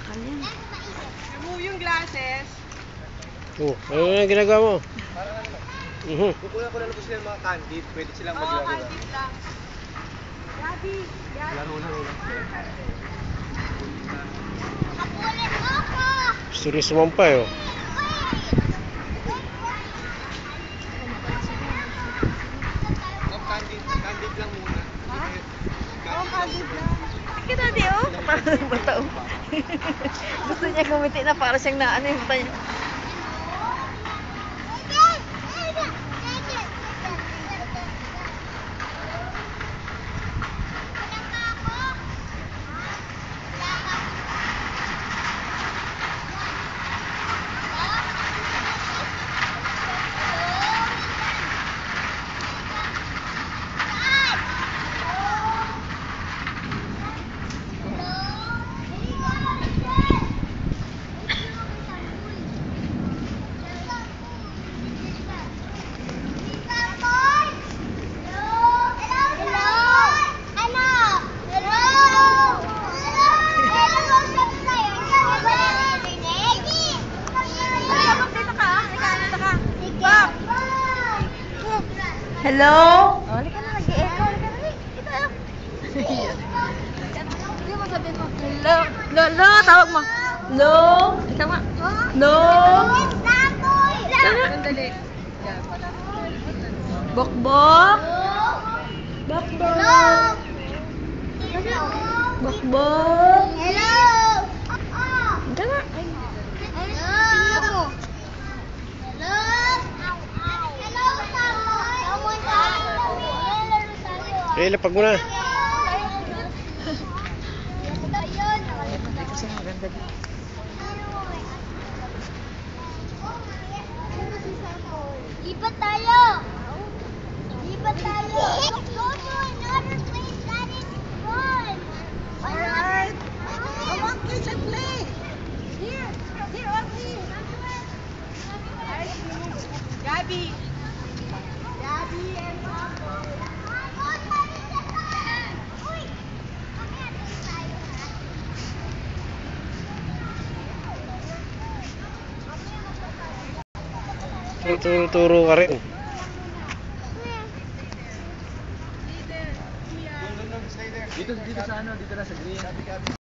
Remove yung glasses. Ano na ginagawa mo? Kukuha ko na lang po sila mga candid. Pwede silang Oo, maglaro. candid lang. Gabi. Laro lang. Gusto rin sumampay, oh. Candid lang muna. Oo, candid lang. Kita di oh, parang bata oh. Gusto niya gumiti na para siyang naano yung mata niya. Hello? Oh, halika na, nag-i-echo. Halika na, kita. Hindi mo sabihin mo, hello. Lolo, tawag mo. Hello? Halika mo. Hello? Sandali. Bokbok? Bokbok? Bokbok? Hello! Halika na. Hello! Hello! Eh, lapag mo na. Kasi maganda dito. Lipat tayo! Lipat tayo! Go to another place that is fun! Alright. Come on, kids, and play. Here, Auntie. Gabi. Gabi and Papa. Turo ka rin. Dito sa ano, dito na sa green.